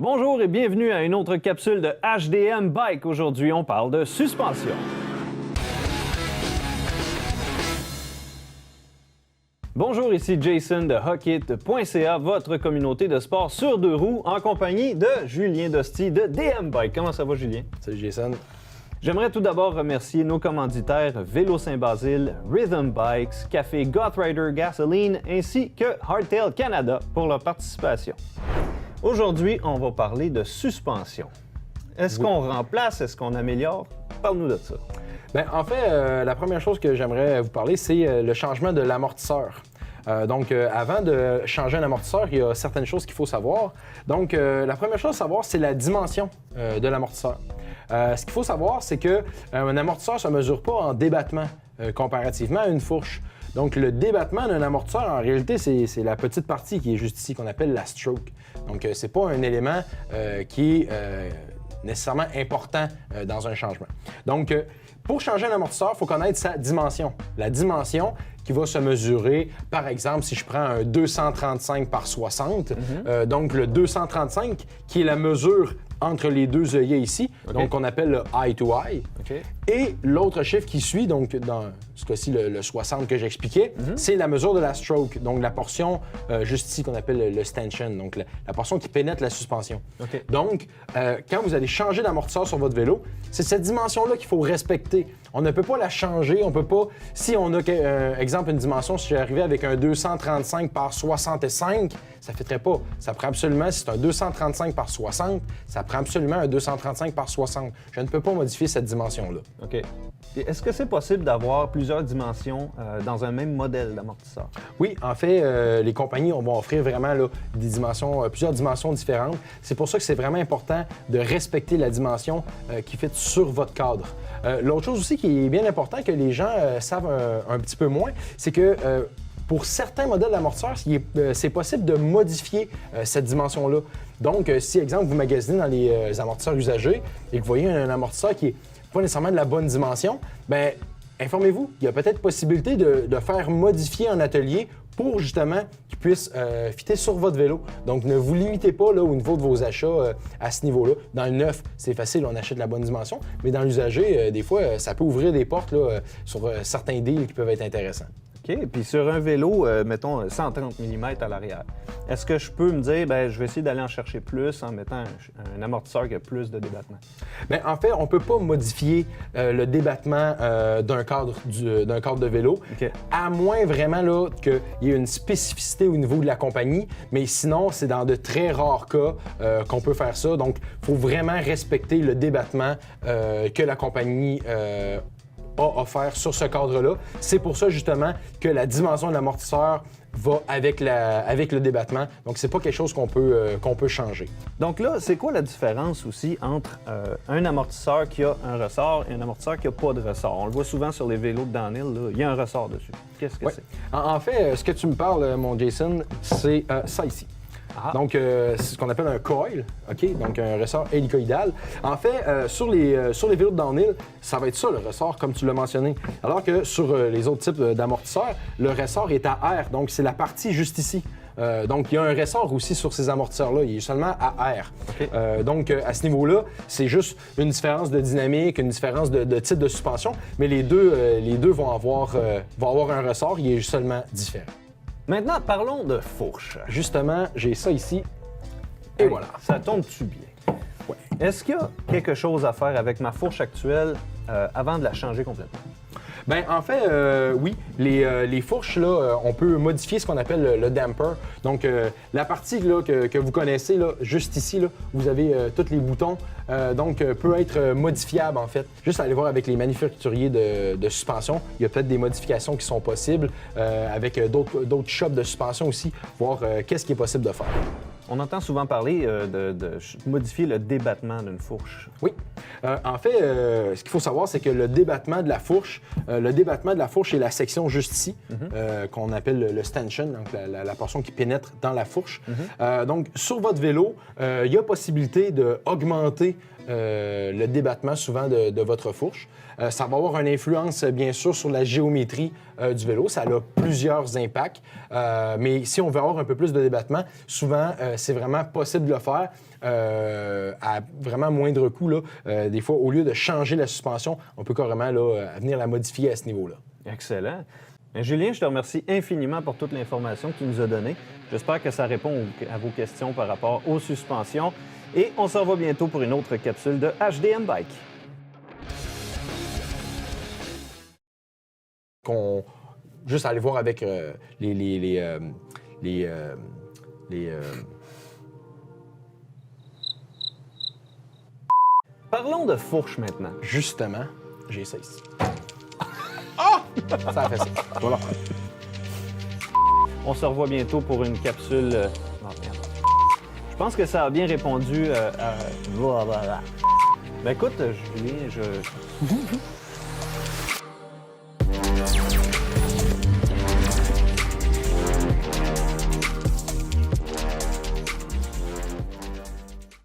Bonjour et bienvenue à une autre capsule de HDM Bike. Aujourd'hui, on parle de suspension. Bonjour, ici Jason de Hockit.ca, votre communauté de sport sur deux roues, en compagnie de Julien Dosti de DM Bike. Comment ça va, Julien? Salut Jason. J'aimerais tout d'abord remercier nos commanditaires Vélo Saint-Basile, Rhythm Bikes, Café Gothrider Gasoline ainsi que Hardtail Canada pour leur participation. Aujourd'hui, on va parler de suspension. Est-ce qu'on remplace? Est-ce qu'on améliore? Parle-nous de ça. Bien, en fait, la première chose que j'aimerais vous parler, c'est le changement de l'amortisseur. Donc, avant de changer un amortisseur, il y a certaines choses qu'il faut savoir. Donc, la première chose à savoir, c'est la dimension de l'amortisseur. Ce qu'il faut savoir, c'est qu'un amortisseur ne se mesure pas en débattement comparativement à une fourche. Donc, le débattement d'un amortisseur, en réalité, c'est la petite partie qui est juste ici, qu'on appelle la stroke. Donc, ce n'est pas un élément qui est nécessairement important dans un changement. Donc, pour changer un amortisseur, il faut connaître sa dimension. La dimension qui va se mesurer, par exemple, si je prends un 235 par 60, donc le 235 qui est la mesure entre les deux œillets ici, donc on appelle le eye to eye. Et l'autre chiffre qui suit, donc dans ce cas-ci le 60 que j'expliquais, c'est la mesure de la stroke, donc la portion juste ici qu'on appelle le stanchion, donc la portion qui pénètre la suspension. Donc, quand vous allez changer d'amortisseur sur votre vélo, c'est cette dimension-là qu'il faut respecter. On ne peut pas la changer, on peut pas, si on a, exemple, une dimension, si j'arrivais avec un 235 par 65, ça ne fitterait pas. Ça prend absolument, si c'est un 235 par 60, ça prend absolument un 235 par 60. Je ne peux pas modifier cette dimension-là. OK. Est-ce que c'est possible d'avoir plusieurs dimensions dans un même modèle d'amortisseur? Oui, en fait, les compagnies vont offrir vraiment là, des dimensions, plusieurs dimensions différentes. C'est pour ça que c'est vraiment important de respecter la dimension qui fit sur votre cadre. L'autre chose aussi qui est bien important que les gens savent un petit peu moins, c'est que pour certains modèles d'amortisseurs, c'est possible de modifier cette dimension-là. Donc, si, exemple, vous magasinez dans les amortisseurs usagés et que vous voyez un amortisseur qui n'est pas nécessairement de la bonne dimension, bien, informez-vous, il y a peut-être possibilité de faire modifier en atelier pour justement qu'il puisse fitter sur votre vélo. Donc, ne vous limitez pas là, au niveau de vos achats à ce niveau-là. Dans le neuf, c'est facile, on achète la bonne dimension, mais dans l'usager, des fois, ça peut ouvrir des portes là, sur certains deals qui peuvent être intéressants. OK. Puis sur un vélo, mettons 130 mm à l'arrière, est-ce que je peux me dire, bien, je vais essayer d'aller en chercher plus en mettant un amortisseur qui a plus de débattement? Bien, en fait, on ne peut pas modifier le débattement d'un cadre de vélo, à moins vraiment là, qu'il y ait une spécificité au niveau de la compagnie, mais sinon, c'est dans de très rares cas qu'on peut faire ça. Donc, il faut vraiment respecter le débattement que la compagnie a offert sur ce cadre-là. C'est pour ça, justement, que la dimension de l'amortisseur va avec le débattement. Donc, c'est pas quelque chose qu'on peut changer. Donc là, c'est quoi la différence aussi entre un amortisseur qui a un ressort et un amortisseur qui n'a pas de ressort? On le voit souvent sur les vélos de downhill, là, il y a un ressort dessus. Qu'est-ce que c'est? En fait, ce que tu me parles, mon Jason, c'est ça ici. Donc, c'est ce qu'on appelle un coil, donc un ressort hélicoïdal. En fait, sur les vélos de downhill, ça va être ça, le ressort, comme tu l'as mentionné. Alors que sur les autres types d'amortisseurs, le ressort est à air, donc c'est la partie juste ici. Donc, il y a un ressort aussi sur ces amortisseurs-là, il est seulement à air. Donc, à ce niveau-là, c'est juste une différence de dynamique, une différence de type de suspension, mais les deux vont avoir un ressort, il est seulement différent. Maintenant, parlons de fourche. Justement, j'ai ça ici. Et voilà. Ça tombe-tu bien? Ouais. Est-ce qu'il y a quelque chose à faire avec ma fourche actuelle avant de la changer complètement? Bien, en fait, oui. Les fourches, là, on peut modifier ce qu'on appelle le damper. Donc, la partie là, que vous connaissez, là, juste ici, là, vous avez tous les boutons. Donc, peut être modifiable, en fait. Juste aller voir avec les manufacturiers de suspension. Il y a peut-être des modifications qui sont possibles avec d'autres shops de suspension aussi, voir qu'est-ce qui est possible de faire. On entend souvent parler de modifier le débattement d'une fourche. Oui. En fait, ce qu'il faut savoir, c'est que le débattement de la fourche est la section juste ici, qu'on appelle le stanchion, donc la portion qui pénètre dans la fourche. Donc, sur votre vélo, il y a possibilité d'augmenter le débattement souvent de votre fourche. Ça va avoir une influence, bien sûr, sur la géométrie du vélo. Ça a plusieurs impacts. Mais si on veut avoir un peu plus de débattement, souvent, c'est vraiment possible de le faire à vraiment moindre coût. Là. Des fois, au lieu de changer la suspension, on peut carrément là, venir la modifier à ce niveau-là. Excellent. Bien, Julien, je te remercie infiniment pour toute l'information que tu nous as donnée. J'espère que ça répond à vos questions par rapport aux suspensions. Et on se revoit bientôt pour une autre capsule de HDM Bike. Juste aller voir avec Parlons de fourche maintenant. Justement, j'ai ça ici. Ah! Ça a fait ça. Voilà. On se revoit bientôt pour une capsule... Non, merde. Je pense que ça a bien répondu à... Ben écoute, Julien, je...